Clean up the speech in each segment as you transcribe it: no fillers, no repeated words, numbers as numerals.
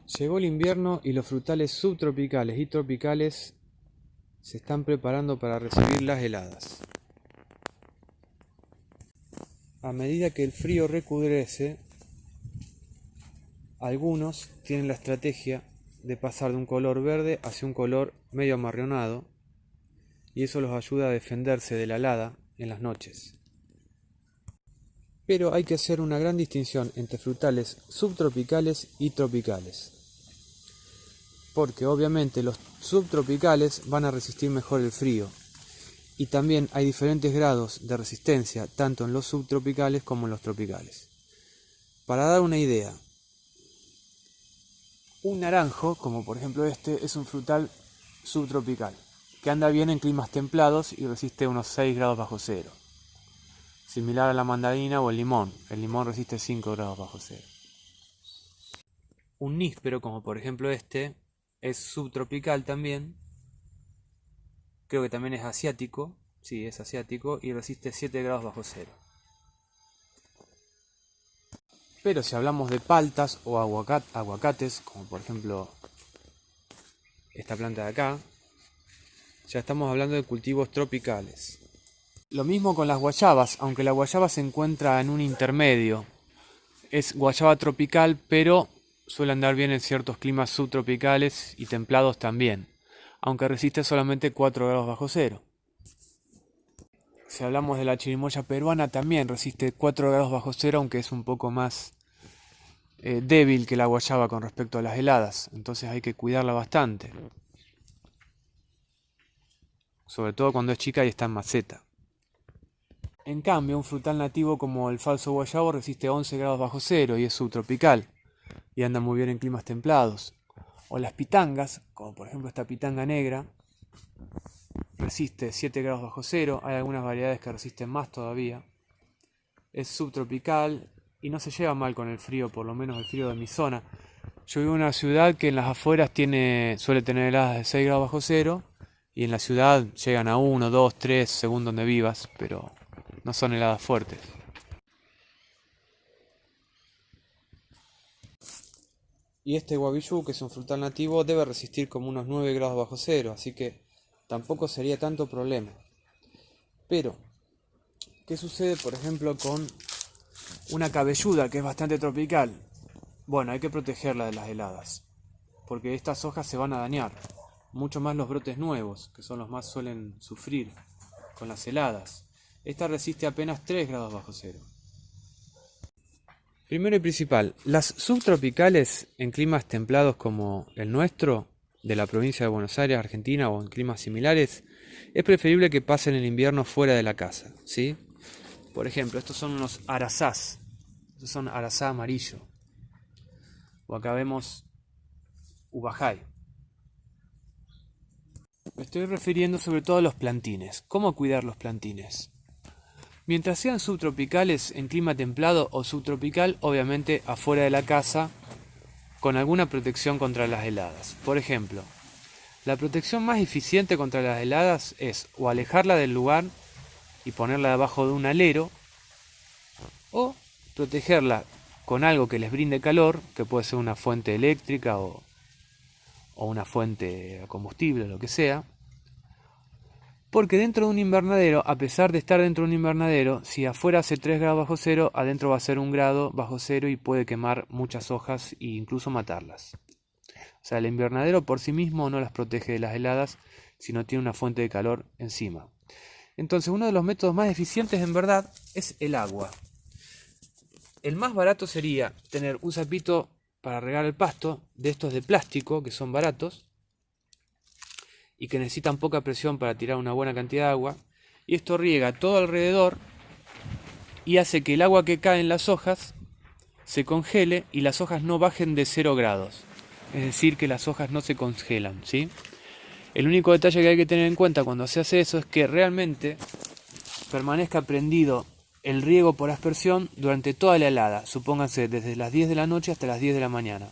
Llegó el invierno y los frutales subtropicales y tropicales se están preparando para recibir las heladas. A medida que el frío recrudece, algunos tienen la estrategia de pasar de un color verde hacia un color medio amarronado, y eso los ayuda a defenderse de la helada en las noches. Pero hay que hacer una gran distinción entre frutales subtropicales y tropicales, porque obviamente los subtropicales van a resistir mejor el frío, y también hay diferentes grados de resistencia tanto en los subtropicales como en los tropicales. Para dar una idea, un naranjo, como por ejemplo este, es un frutal subtropical, que anda bien en climas templados y resiste unos 6 grados bajo cero. Similar a la mandarina o el limón resiste 5 grados bajo cero. Un níspero, como por ejemplo este, es subtropical también, creo que también es asiático, sí, es asiático y resiste 7 grados bajo cero. Pero si hablamos de paltas o aguacates, como por ejemplo esta planta de acá, ya estamos hablando de cultivos tropicales. Lo mismo con las guayabas, aunque la guayaba se encuentra en un intermedio. Es guayaba tropical, pero suele andar bien en ciertos climas subtropicales y templados también, aunque resiste solamente 4 grados bajo cero. Si hablamos de la chirimoya peruana, también resiste 4 grados bajo cero, aunque es un poco más débil que la guayaba con respecto a las heladas, entonces hay que cuidarla bastante, sobre todo cuando es chica y está en maceta. En cambio, un frutal nativo como el falso guayabo resiste 11 grados bajo cero y es subtropical y anda muy bien en climas templados. O las pitangas, como por ejemplo esta pitanga negra, resiste 7 grados bajo cero, hay algunas variedades que resisten más todavía. Es subtropical y no se lleva mal con el frío, por lo menos el frío de mi zona. Yo vivo en una ciudad que en las afueras suele tener heladas de 6 grados bajo cero y en la ciudad llegan a 1, 2, 3 según donde vivas, pero no son heladas fuertes. Y este guavillú, que es un frutal nativo, debe resistir como unos 9 grados bajo cero, así que tampoco sería tanto problema. Pero, ¿qué sucede por ejemplo con una cabelluda que es bastante tropical? Bueno, hay que protegerla de las heladas, porque estas hojas se van a dañar, mucho más los brotes nuevos, que son los más suelen sufrir con las heladas. Esta resiste apenas 3 grados bajo cero. Primero y principal, las subtropicales en climas templados como el nuestro, de la provincia de Buenos Aires, Argentina, o en climas similares, es preferible que pasen el invierno fuera de la casa, ¿sí? Por ejemplo, estos son unos arazás, estos son arazá amarillo, o acá vemos ubajay. Me estoy refiriendo sobre todo a los plantines. ¿Cómo cuidar los plantines? Mientras sean subtropicales en clima templado o subtropical, obviamente afuera de la casa, con alguna protección contra las heladas. Por ejemplo, la protección más eficiente contra las heladas es o alejarla del lugar y ponerla debajo de un alero, o protegerla con algo que les brinde calor, que puede ser una fuente eléctrica o una fuente a combustible, lo que sea. Porque dentro de un invernadero, a pesar de estar dentro de un invernadero, si afuera hace 3 grados bajo cero, adentro va a ser 1 grado bajo cero y puede quemar muchas hojas e incluso matarlas. O sea, el invernadero por sí mismo no las protege de las heladas, sino tiene una fuente de calor encima. Entonces, uno de los métodos más eficientes en verdad es el agua. El más barato sería tener un sapito para regar el pasto, de estos de plástico, que son baratos, y que necesitan poca presión para tirar una buena cantidad de agua, y esto riega todo alrededor y hace que el agua que cae en las hojas se congele y las hojas no bajen de 0 grados, es decir, que las hojas no se congelan, ¿sí? El único detalle que hay que tener en cuenta cuando se hace eso es que realmente permanezca prendido el riego por aspersión durante toda la helada, supónganse desde las 10 de la noche hasta las 10 de la mañana,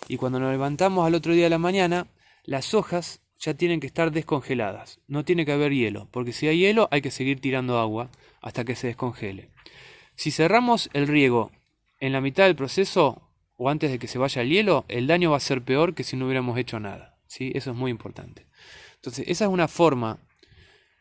y cuando nos levantamos al otro día de la mañana, las hojas ya tienen que estar descongeladas, no tiene que haber hielo, porque si hay hielo hay que seguir tirando agua hasta que se descongele. Si cerramos el riego en la mitad del proceso o antes de que se vaya el hielo, el daño va a ser peor que si no hubiéramos hecho nada, ¿sí? Eso es muy importante. Entonces, esa es una forma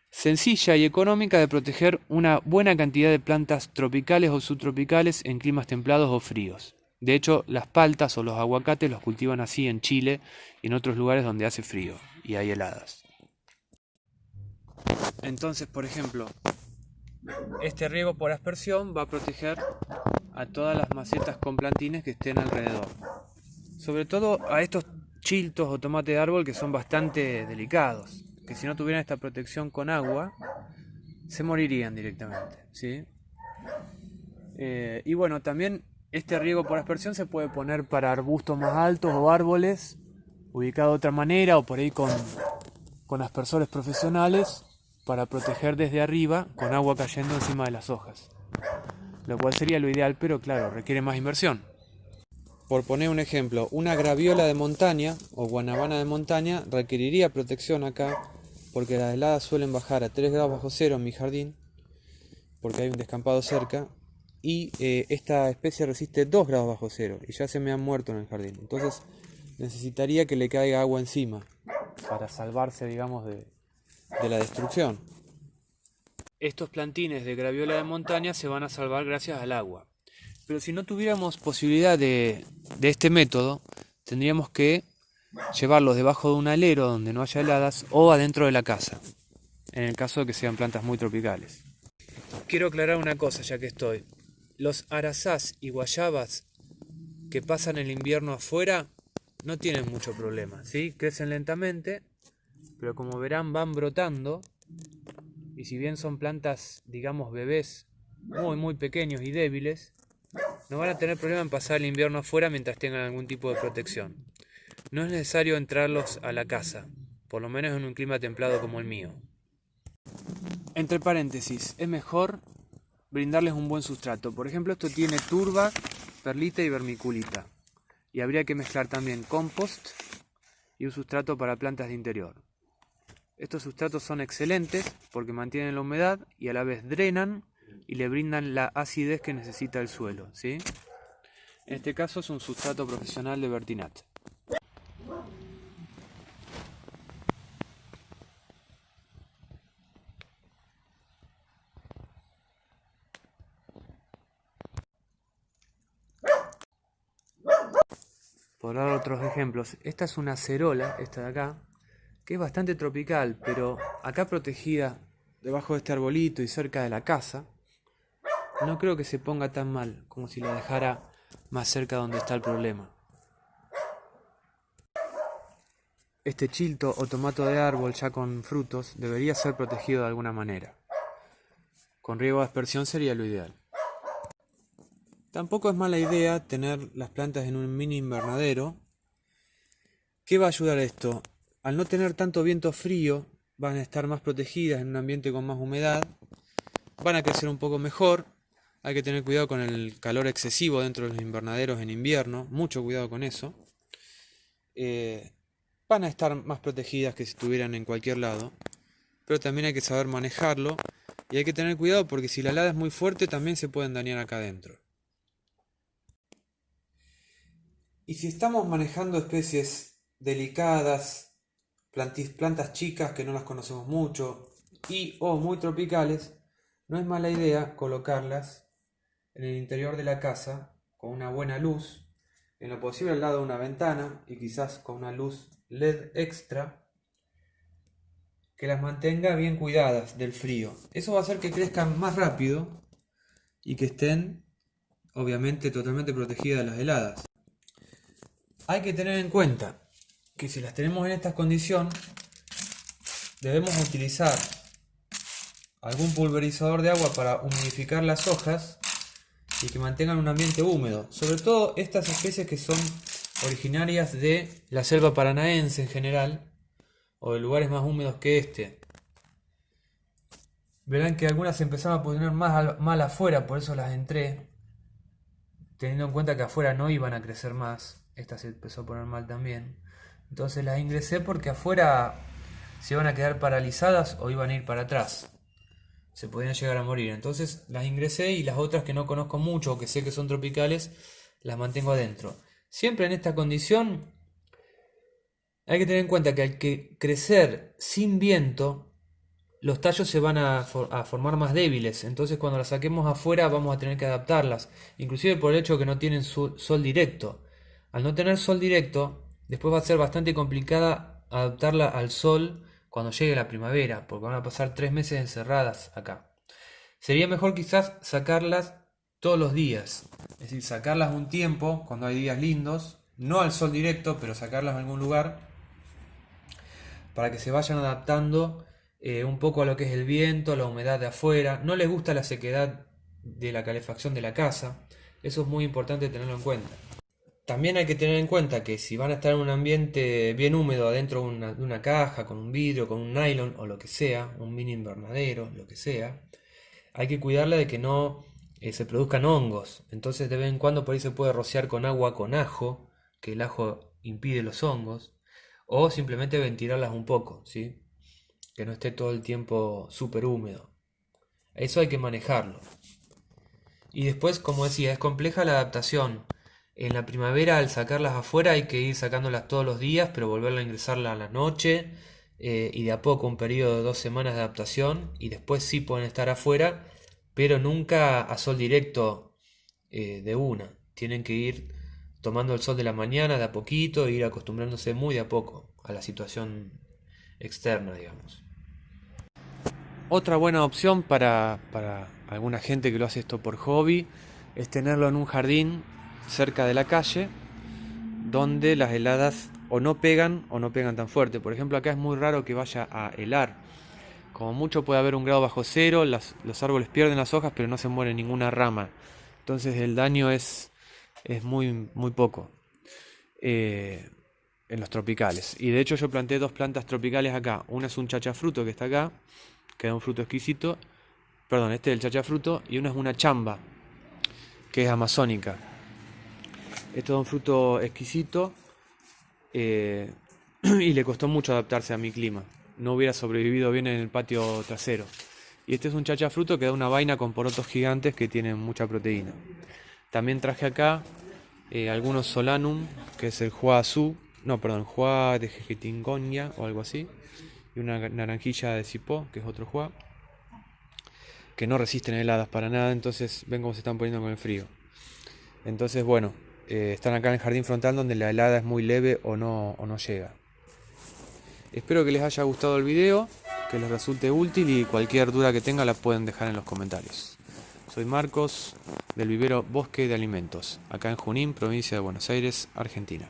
sencilla y económica de proteger una buena cantidad de plantas tropicales o subtropicales en climas templados o fríos. De hecho, las paltas o los aguacates los cultivan así en Chile y en otros lugares donde hace frío y hay heladas. Entonces, por ejemplo, este riego por aspersión va a proteger a todas las macetas con plantines que estén alrededor. Sobre todo a estos chiltos o tomates de árbol que son bastante delicados, que si no tuvieran esta protección con agua, se morirían directamente, ¿sí? Y bueno, también este riego por aspersión se puede poner para arbustos más altos o árboles, ubicado de otra manera o por ahí con aspersores profesionales para proteger desde arriba con agua cayendo encima de las hojas. Lo cual sería lo ideal, pero claro, requiere más inversión. Por poner un ejemplo, una graviola de montaña o guanabana de montaña requeriría protección acá porque las heladas suelen bajar a 3 grados bajo cero en mi jardín porque hay un descampado cerca y esta especie resiste 2 grados bajo cero y ya se me han muerto en el jardín. Entonces necesitaría que le caiga agua encima para salvarse, digamos, de la destrucción. Estos plantines de graviola de montaña se van a salvar gracias al agua. Pero si no tuviéramos posibilidad de este método, tendríamos que llevarlos debajo de un alero donde no haya heladas o adentro de la casa, en el caso de que sean plantas muy tropicales. Quiero aclarar una cosa ya que estoy. Los arazás y guayabas que pasan el invierno afuera no tienen mucho problema, ¿sí? Crecen lentamente, pero como verán van brotando y si bien son plantas, digamos, bebés muy pequeños y débiles, no van a tener problema en pasar el invierno afuera mientras tengan algún tipo de protección. No es necesario entrarlos a la casa, por lo menos en un clima templado como el mío. Entre paréntesis, es mejor brindarles un buen sustrato. Por ejemplo, esto tiene turba, perlita y vermiculita. Y habría que mezclar también compost y un sustrato para plantas de interior. Estos sustratos son excelentes porque mantienen la humedad y a la vez drenan y le brindan la acidez que necesita el suelo, ¿sí? En este caso es un sustrato profesional de Vertinat. Por dar otros ejemplos, esta es una acerola, esta de acá, que es bastante tropical, pero acá protegida debajo de este arbolito y cerca de la casa, no creo que se ponga tan mal como si la dejara más cerca donde está el problema. Este chilto o tomato de árbol ya con frutos debería ser protegido de alguna manera. Con riego de aspersión sería lo ideal. Tampoco es mala idea tener las plantas en un mini invernadero. ¿Qué va a ayudar a esto? Al no tener tanto viento frío, van a estar más protegidas en un ambiente con más humedad, van a crecer un poco mejor. Hay que tener cuidado con el calor excesivo dentro de los invernaderos en invierno, mucho cuidado con eso. Van a estar más protegidas que si estuvieran en cualquier lado, pero también hay que saber manejarlo y hay que tener cuidado porque si la helada es muy fuerte también se pueden dañar acá adentro. Y si estamos manejando especies delicadas, plantas chicas que no las conocemos mucho y o muy tropicales, no es mala idea colocarlas en el interior de la casa con una buena luz, en lo posible al lado de una ventana y quizás con una luz LED extra que las mantenga bien cuidadas del frío. Eso va a hacer que crezcan más rápido y que estén obviamente totalmente protegidas de las heladas. Hay que tener en cuenta que si las tenemos en esta condición debemos utilizar algún pulverizador de agua para humidificar las hojas y que mantengan un ambiente húmedo, sobre todo estas especies que son originarias de la selva paranaense en general o de lugares más húmedos que este. Verán que algunas se empezaron a poner mal afuera, por eso las entré, teniendo en cuenta que afuera no iban a crecer más. Esta se empezó a poner mal también, entonces las ingresé porque afuera se iban a quedar paralizadas o iban a ir para atrás, se podían llegar a morir. Entonces las ingresé y las otras que no conozco mucho o que sé que son tropicales las mantengo adentro. Siempre en esta condición hay que tener en cuenta que al que crecer sin viento, los tallos se van a formar más débiles, entonces cuando las saquemos afuera vamos a tener que adaptarlas, inclusive por el hecho de que no tienen sol directo. Al no tener sol directo, después va a ser bastante complicada adaptarla al sol cuando llegue la primavera, porque van a pasar 3 meses encerradas acá. Sería mejor quizás sacarlas todos los días, es decir, sacarlas un tiempo cuando hay días lindos, no al sol directo, pero sacarlas a algún lugar para que se vayan adaptando un poco a lo que es el viento, la humedad de afuera. No les gusta la sequedad de la calefacción de la casa, eso es muy importante tenerlo en cuenta. También hay que tener en cuenta que si van a estar en un ambiente bien húmedo adentro de una caja, con un vidrio, con un nylon o lo que sea, un mini invernadero, lo que sea, hay que cuidarla de que no se produzcan hongos. Entonces de vez en cuando por ahí se puede rociar con agua con ajo, que el ajo impide los hongos, o simplemente ventilarlas un poco, ¿sí? Que no esté todo el tiempo súper húmedo. Eso hay que manejarlo. Y después, como decía, es compleja la adaptación. En la primavera, al sacarlas afuera, hay que ir sacándolas todos los días, pero volverla a ingresarla a la noche. Y de a poco, un periodo de 2 semanas de adaptación. Y después sí pueden estar afuera, pero nunca a sol directo de una. Tienen que ir tomando el sol de la mañana de a poquito e ir acostumbrándose muy de a poco a la situación externa, digamos. Otra buena opción para alguna gente que lo hace esto por hobby es tenerlo en un jardín cerca de la calle donde las heladas o no pegan tan fuerte. Por ejemplo, acá es muy raro que vaya a helar. Como mucho puede haber 1 grado bajo cero, los árboles pierden las hojas pero no se muere ninguna rama. Entonces el daño es muy, muy poco en los tropicales. Y de hecho yo planté 2 plantas tropicales acá. Una es un chachafruto que está acá, que da un fruto exquisito. Perdón, este es el chachafruto. Y una es una chamba, que es amazónica. Esto da un fruto exquisito y le costó mucho adaptarse a mi clima. No hubiera sobrevivido bien en el patio trasero. Y este es un chachafruto que da una vaina con porotos gigantes que tienen mucha proteína. También traje acá algunos solanum, que es el Juá azul, no, perdón, Juá de Jejetingonia o algo así. Y una naranjilla de cipó, que es otro Juá, que no resisten heladas para nada, entonces ven cómo se están poniendo con el frío. Entonces, bueno, están acá en el jardín frontal donde la helada es muy leve o no llega. Espero que les haya gustado el video, que les resulte útil y cualquier duda que tengan la pueden dejar en los comentarios. Soy Marcos, del vivero Bosque de Alimentos, acá en Junín, provincia de Buenos Aires, Argentina.